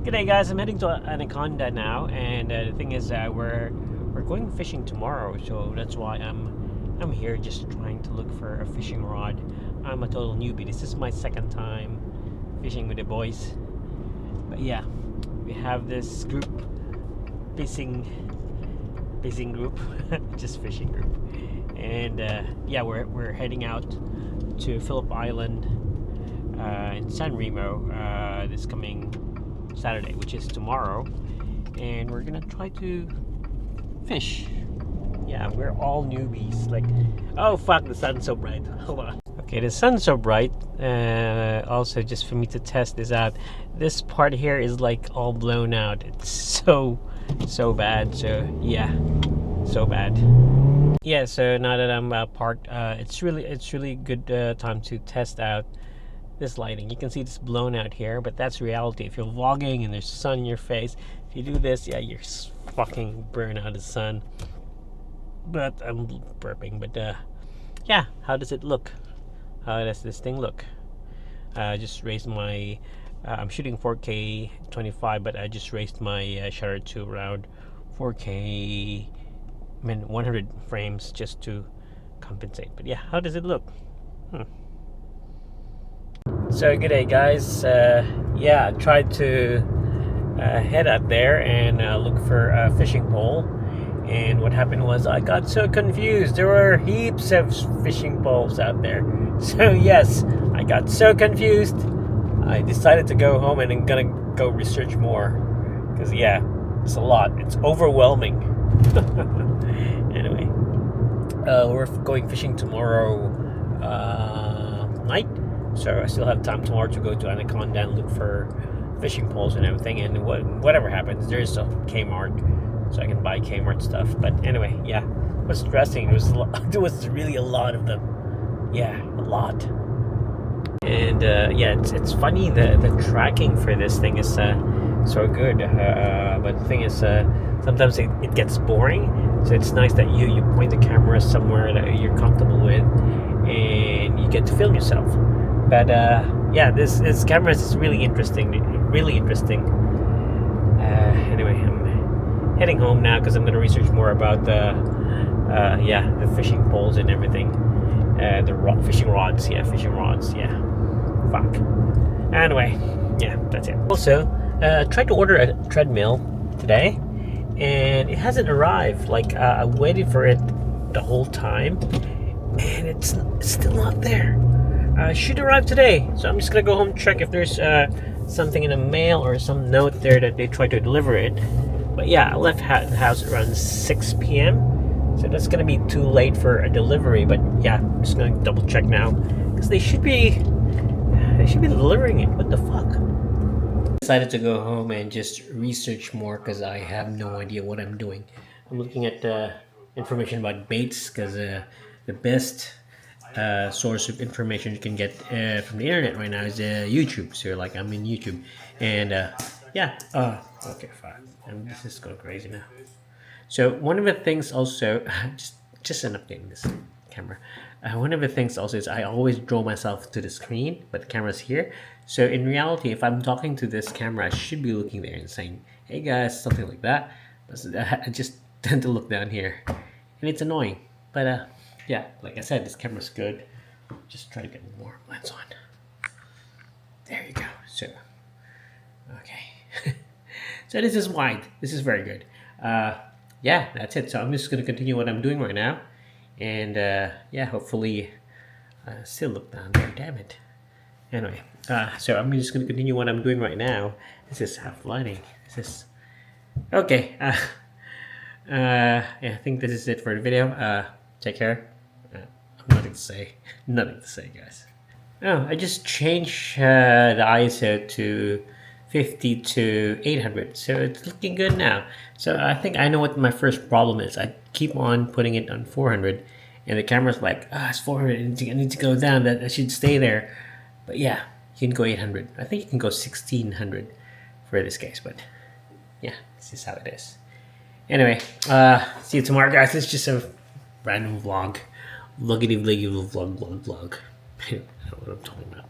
G'day guys, I'm heading to Anaconda now, and the thing is, we're going fishing tomorrow, so that's why I'm here just trying to look for a fishing rod. I'm a total newbie. This is my second time fishing with the boys, but yeah, we have this group fishing group, just fishing group, and yeah, we're heading out to Phillip Island in San Remo this coming Saturday, which is tomorrow, and we're gonna try to fish. Yeah, we're all newbies. Like, oh fuck, the sun's so bright. Hold on. Okay, the sun's so bright. Also, just for me to test this out, this part here is like all blown out. It's so bad. So yeah, so bad. Yeah, so now that I'm parked, it's really good time to test out this lighting. You can see this blown out here, but that's reality. If you're vlogging and there's sun in your face, if you do this, yeah, you're fucking burn out of the sun. But I'm burping. But yeah, how does it look? How does this thing look? I just raised my I'm shooting 4K 25, but I just raised my shutter to around 4K, 100 frames just to compensate. But yeah, how does it look? So good day guys. Yeah, I tried to head out there and look for a fishing pole, and what happened was I got so confused. There were heaps of fishing poles out there. So yes, I got so confused, I decided to go home and I'm gonna go research more, because yeah, it's a lot. It's overwhelming. Anyway, we're going fishing tomorrow night. So I still have time tomorrow to go to Anaconda and look for fishing poles and everything. And whatever happens, there's a Kmart, so I can buy Kmart stuff. But anyway, yeah, it was stressing. There was really a lot of them. Yeah, a lot. And yeah, it's funny, the tracking for this thing is so good. But the thing is, sometimes it gets boring. So it's nice that you point the camera somewhere that you're comfortable with, and you get to film yourself. But yeah, this camera is really interesting. Anyway, I'm heading home now because I'm going to research more about the fishing poles and everything. Fishing rods. Yeah, fuck. Anyway, yeah, that's it. Also, I tried to order a treadmill today, and it hasn't arrived. Like, I waited for it the whole time, and it's still not there. Should arrive today, so I'm just gonna go home and check if there's something in the mail or some note there that they tried to deliver it. But yeah, I left the house around 6 p.m. so that's gonna be too late for a delivery. But yeah, I'm just gonna double check now, because they should be delivering it. What the fuck? Decided to go home and just research more, because I have no idea what I'm doing. I'm looking at information about baits, because the best source of information you can get from the internet right now is YouTube. So like, I'm in YouTube, and yeah, okay, fine. This is going crazy now. So one of the things also, just an update on this camera. One of the things also is I always draw myself to the screen, but the camera's here. So in reality, if I'm talking to this camera, I should be looking there and saying, "Hey guys," something like that. But I just tend to look down here, and it's annoying. But yeah, like I said, this camera's good. Just try to get more lens on. There you go. So, okay. So this is wide. This is very good. Yeah, that's it. So I'm just gonna continue what I'm doing right now, and yeah, hopefully, still look down there. Damn it. Anyway, so I'm just gonna continue what I'm doing right now. This is half lighting. This is okay. Yeah, I think this is it for the video. Take care. Nothing to say, guys. Oh, I just changed the ISO to 50 to 800, so it's looking good now. So I think I know what my first problem is. I keep on putting it on 400, and the camera's like, it's 400, I need to go down, that I should stay there. But yeah, you can go 800. I think you can go 1600 for this case, but yeah, this is how it is. Anyway, see you tomorrow, guys. It's just a random vlog. Vlog. I don't know what I'm talking about.